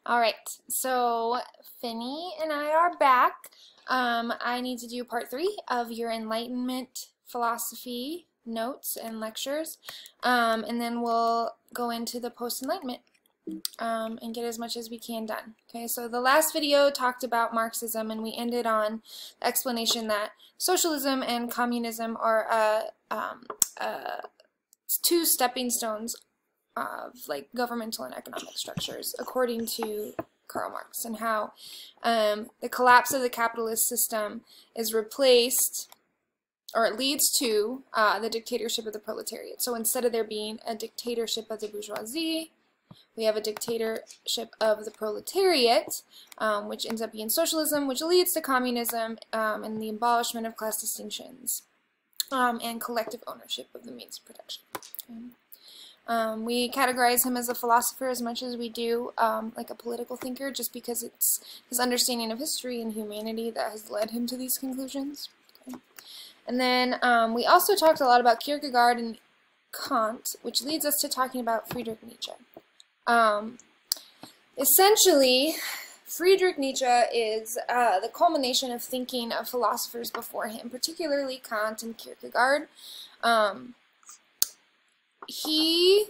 All right, so Finny and I are back. I need to do part 3 of your Enlightenment Philosophy notes and lectures, and then we'll go into the Post-Enlightenment and get as much as we can done. Okay, so the last video talked about Marxism, and we ended on the explanation that socialism and communism are two stepping stones of like governmental and economic structures, according to Karl Marx, and how the collapse of the capitalist system is replaced, or it leads to the dictatorship of the proletariat. So instead of there being a dictatorship of the bourgeoisie, we have a dictatorship of the proletariat, which ends up being socialism, which leads to communism and the abolishment of class distinctions and collective ownership of the means of production. We categorize him as a philosopher as much as we do like a political thinker, just because it's his understanding of history and humanity that has led him to these conclusions. Okay. And then we also talked a lot about Kierkegaard and Kant, which leads us to talking about Friedrich Nietzsche. Essentially, Friedrich Nietzsche is the culmination of thinking of philosophers before him, particularly Kant and Kierkegaard. He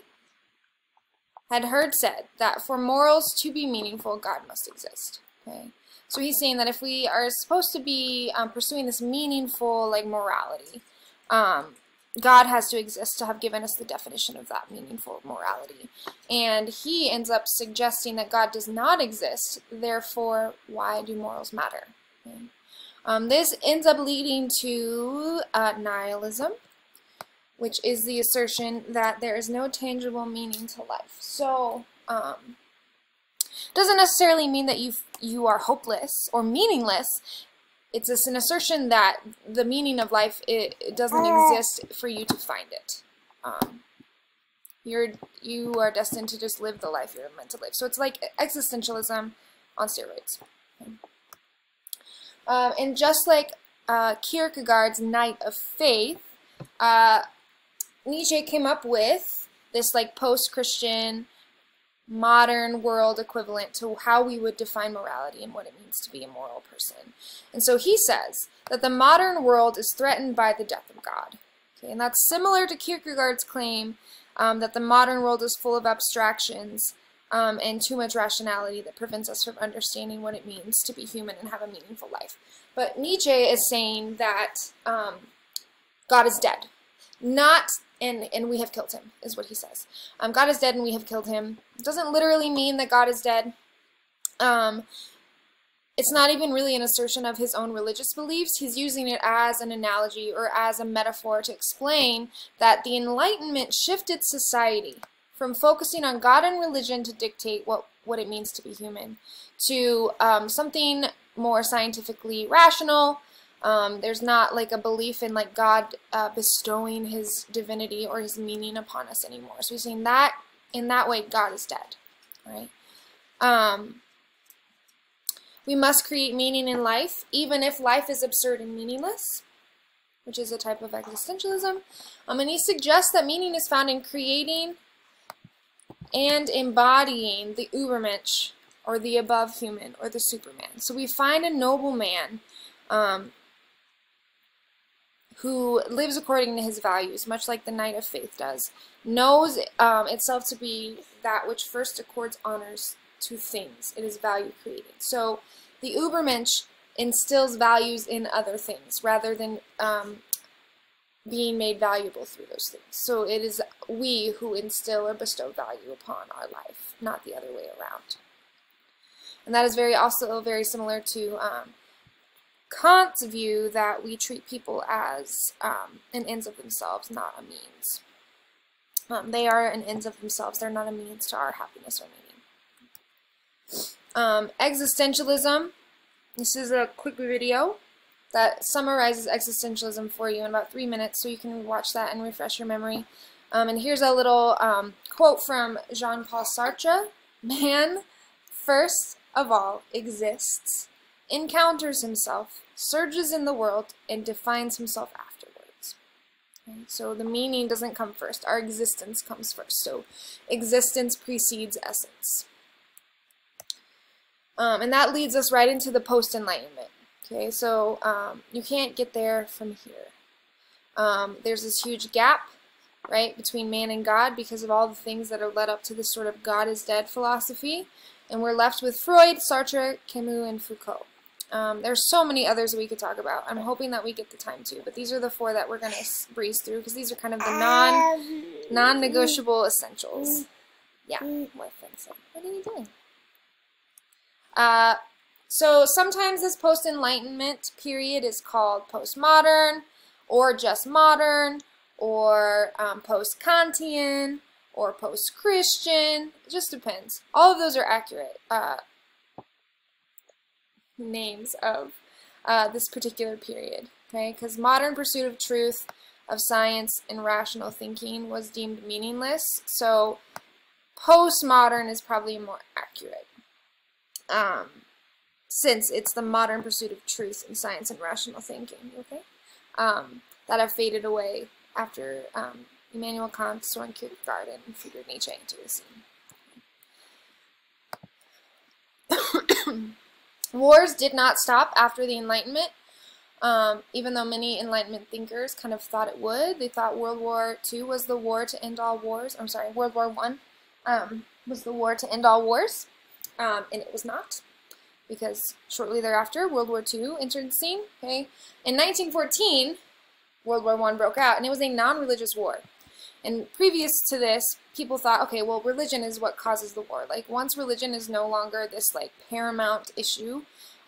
had heard said that for morals to be meaningful, God must exist. Okay, so he's saying that if we are supposed to be pursuing this meaningful, like, morality, God has to exist to have given us the definition of that meaningful morality. And he ends up suggesting that God does not exist, therefore, why do morals matter? Okay. This ends up leading to nihilism, which is the assertion that there is no tangible meaning to life. So, doesn't necessarily mean that you are hopeless or meaningless. It's just an assertion that the meaning of life, it doesn't exist for you to find it. You are destined to just live the life you're meant to live. So it's like existentialism on steroids. Okay. And just like Kierkegaard's Knight of Faith, Nietzsche came up with this like post-Christian modern world equivalent to how we would define morality and what it means to be a moral person. And so he says that the modern world is threatened by the death of God. Okay, and that's similar to Kierkegaard's claim that the modern world is full of abstractions and too much rationality that prevents us from understanding what it means to be human and have a meaningful life. But Nietzsche is saying that God is dead. Not, and we have killed him, is what he says. God is dead and we have killed him. It doesn't literally mean that God is dead. It's not even really an assertion of his own religious beliefs. He's using it as an analogy or as a metaphor to explain that the Enlightenment shifted society from focusing on God and religion to dictate what it means to be human to something more scientifically rational. There's not like a belief in like God bestowing his divinity or his meaning upon us anymore. So he's saying that in that way God is dead. Right? We must create meaning in life, even if life is absurd and meaningless, which is a type of existentialism. And he suggests that meaning is found in creating and embodying the Übermensch, or the above human, or the Superman. So we find a noble man who lives according to his values, much like the Knight of Faith does, knows itself to be that which first accords honors to things. It is value created. So the Übermensch instills values in other things rather than being made valuable through those things. So it is we who instill or bestow value upon our life, not the other way around. And that is also very similar to Kant's view that we treat people as an ends of themselves, not a means. They are an ends of themselves. They're not a means to our happiness or meaning. Existentialism. This is a quick video that summarizes existentialism for you in about 3 minutes, so you can watch that and refresh your memory. And here's a little quote from Jean-Paul Sartre. Man, first of all, exists, encounters himself, surges in the world, and defines himself afterwards. Okay? So the meaning doesn't come first. Our existence comes first. So existence precedes essence. And that leads us right into the Post-Enlightenment. Okay, so you can't get there from here. There's this huge gap, right, between man and God because of all the things that are led up to this sort of God is dead philosophy. And we're left with Freud, Sartre, Camus, and Foucault. There's so many others that we could talk about. I'm hoping that we get the time to, but these are the 4 that we're going to breeze through because these are kind of the non-negotiable essentials. Yeah, my friend said, what are you doing? So sometimes this post-enlightenment period is called postmodern, or just modern, or post-Kantian, or post-Christian. It just depends. All of those are accurate names of this particular period, okay? Because modern pursuit of truth, of science, and rational thinking was deemed meaningless, so postmodern is probably more accurate, since it's the modern pursuit of truth and science and rational thinking, okay? That have faded away after Immanuel Kant, Soren Kierkegaard, and Friedrich Nietzsche entered the scene. Wars did not stop after the Enlightenment, even though many Enlightenment thinkers kind of thought it would. They thought World War II was the war to end all wars. I'm sorry, World War I was the war to end all wars, and it was not, because shortly thereafter, World War II entered the scene. Okay, in 1914, World War I broke out, and it was a non-religious war. And previous to this, people thought, okay, well, religion is what causes the war. Like, once religion is no longer this, like, paramount issue,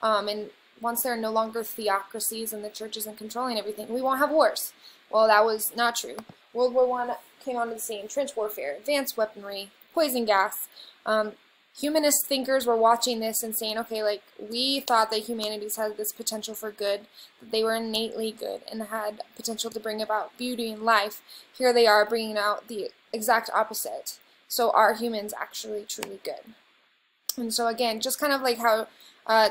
and once there are no longer theocracies and the church isn't controlling everything, we won't have wars. Well, that was not true. World War I came onto the scene, trench warfare, advanced weaponry, poison gas. Humanist thinkers were watching this and saying, okay, like, we thought that humanities had this potential for good, that they were innately good and had potential to bring about beauty and life. Here they are bringing out the exact opposite. So are humans actually truly good? And so again, just kind of like how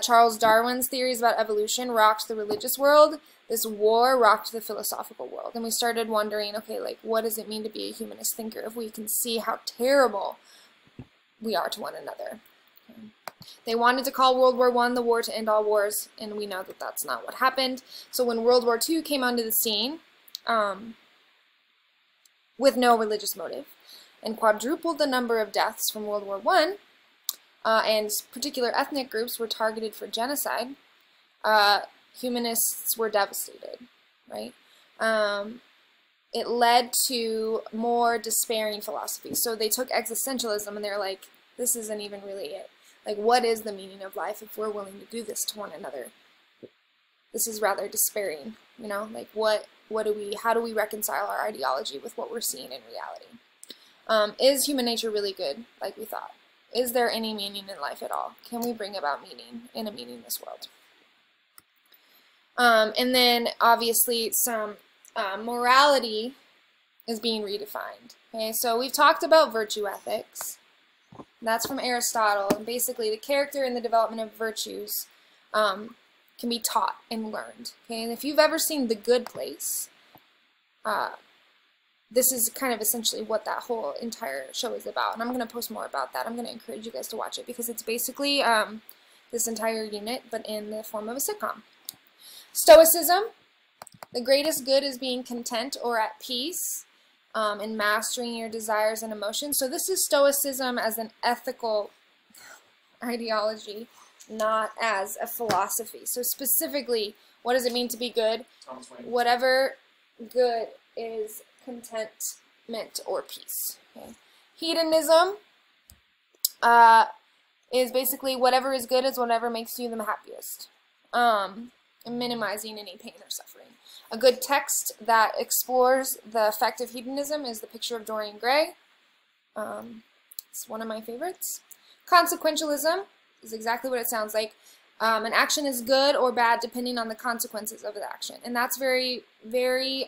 Charles Darwin's theories about evolution rocked the religious world, this war rocked the philosophical world. And we started wondering, okay, like, what does it mean to be a humanist thinker if we can see how terrible we are to one another? Okay. They wanted to call World War I the war to end all wars, and we know that that's not what happened. So when World War II came onto the scene, with no religious motive, and quadrupled the number of deaths from World War I, and particular ethnic groups were targeted for genocide, humanists were devastated, right? It led to more despairing philosophy. So they took existentialism and they're like, this isn't even really it. Like, what is the meaning of life if we're willing to do this to one another? This is rather despairing, you know? Like, how do we reconcile our ideology with what we're seeing in reality? Is human nature really good, like we thought? Is there any meaning in life at all? Can we bring about meaning in a meaningless world? And then, obviously, some morality is being redefined. Okay, so we've talked about virtue ethics. That's from Aristotle, and basically the character and the development of virtues can be taught and learned. Okay, and if you've ever seen The Good Place, this is kind of essentially what that whole entire show is about, and I'm going to post more about that. I'm going to encourage you guys to watch it because it's basically this entire unit, but in the form of a sitcom. Stoicism. The greatest good is being content or at peace, and mastering your desires and emotions. So this is Stoicism as an ethical ideology, not as a philosophy. So specifically, what does it mean to be good? Whatever good is contentment or peace. Okay. Hedonism is basically whatever is good is whatever makes you the happiest. Minimizing any pain or suffering. A good text that explores the effect of hedonism is The Picture of Dorian Gray. It's one of my favorites. Consequentialism is exactly what it sounds like. An action is good or bad depending on the consequences of the action. And that's very, very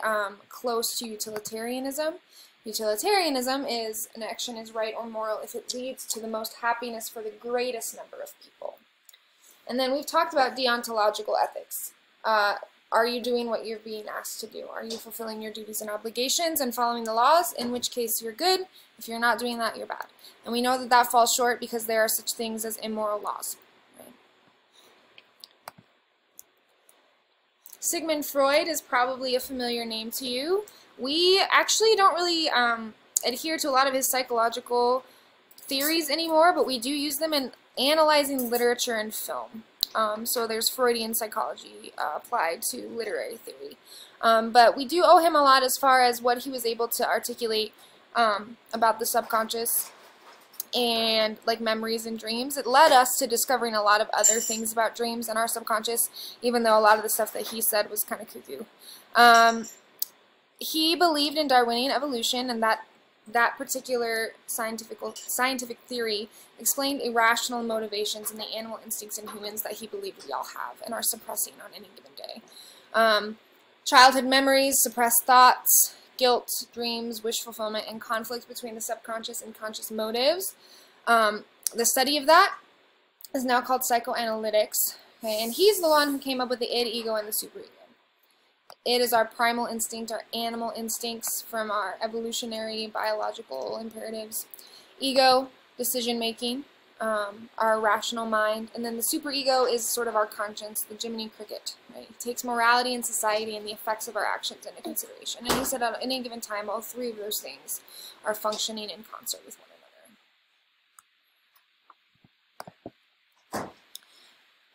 close to utilitarianism. Utilitarianism is an action is right or moral if it leads to the most happiness for the greatest number of people. And then we've talked about deontological ethics. Are you doing what you're being asked to do? Are you fulfilling your duties and obligations and following the laws? In which case you're good. If you're not doing that, you're bad. And we know that that falls short because there are such things as immoral laws. Right? Sigmund Freud is probably a familiar name to you. We actually don't really adhere to a lot of his psychological theories anymore, but we do use them in analyzing literature and film. So there's Freudian psychology applied to literary theory. But we do owe him a lot as far as what he was able to articulate about the subconscious and like memories and dreams. It led us to discovering a lot of other things about dreams and our subconscious, even though a lot of the stuff that he said was kind of cuckoo. He believed in Darwinian evolution, and that particular scientific theory explained irrational motivations in the animal instincts in humans that he believed we all have and are suppressing on any given day. Childhood memories, suppressed thoughts, guilt, dreams, wish fulfillment, and conflict between the subconscious and conscious motives. The study of that is now called psychoanalytics. Okay, and he's the one who came up with the id, ego, and the superego. It is our primal instinct, our animal instincts from our evolutionary biological imperatives. Ego, decision-making, our rational mind, and then the superego is sort of our conscience, the Jiminy Cricket. Right? It takes morality and society and the effects of our actions into consideration. And he said at any given time, all three of those things are functioning in concert with one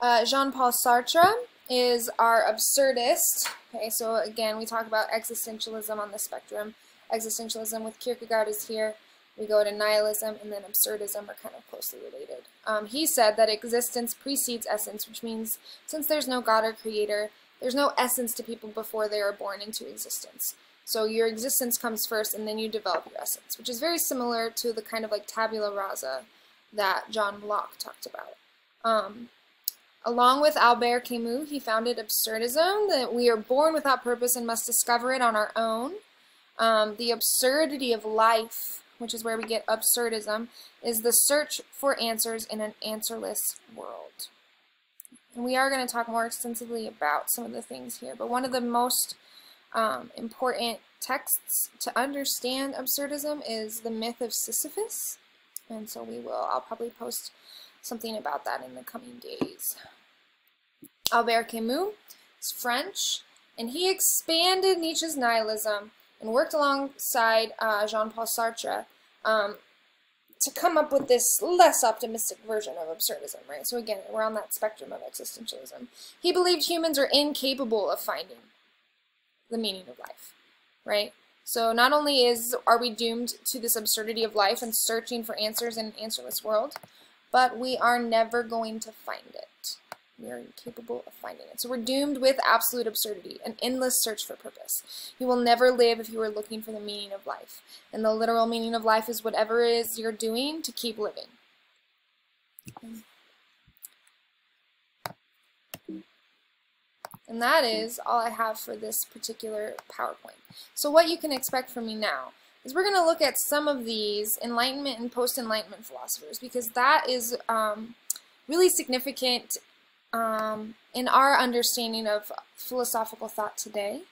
another. Jean-Paul Sartre is our absurdist. Okay, so again, we talk about existentialism on the spectrum. Existentialism with Kierkegaard is here. We go to nihilism, and then absurdism are kind of closely related. He said that existence precedes essence, which means since there's no God or creator, there's no essence to people before they are born into existence. So your existence comes first, and then you develop your essence, which is very similar to the kind of like tabula rasa that John Locke talked about. Along with Albert Camus, he founded absurdism, that we are born without purpose and must discover it on our own. The absurdity of life, which is where we get absurdism, is the search for answers in an answerless world. And we are going to talk more extensively about some of the things here, but one of the most important texts to understand absurdism is the myth of Sisyphus, and so I'll probably post something about that in the coming days. Albert Camus is French, and he expanded Nietzsche's nihilism and worked alongside Jean-Paul Sartre to come up with this less optimistic version of absurdism, right? So again, we're on that spectrum of existentialism. He believed humans are incapable of finding the meaning of life, right? So not only are we doomed to this absurdity of life and searching for answers in an answerless world, but we are never going to find it. We are incapable of finding it. So we're doomed with absolute absurdity, an endless search for purpose. You will never live if you are looking for the meaning of life. And the literal meaning of life is whatever it is you're doing to keep living. And that is all I have for this particular PowerPoint. So what you can expect from me now is we're going to look at some of these Enlightenment and Post-Enlightenment philosophers, because that is really significant in our understanding of philosophical thought today.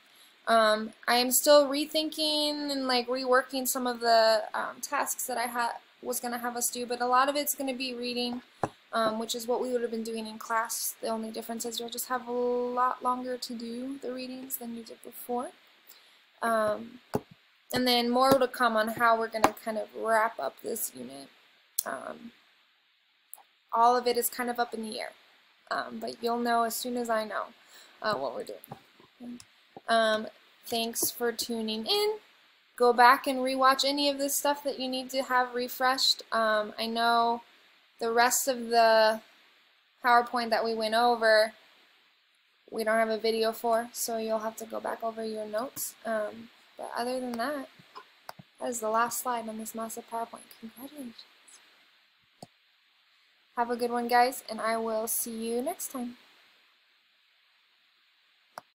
I am still rethinking and like reworking some of the tasks that I was going to have us do, but a lot of it's going to be reading, which is what we would have been doing in class. The only difference is you'll just have a lot longer to do the readings than you did before. And then more to come on how we're going to kind of wrap up this unit. All of it is kind of up in the air. But you'll know as soon as I know what we're doing. Thanks for tuning in. Go back and rewatch any of this stuff that you need to have refreshed. I know the rest of the PowerPoint that we went over, we don't have a video for, so you'll have to go back over your notes. But other than that, that is the last slide on this massive PowerPoint. Congratulations. Have a good one, guys, and I will see you next time.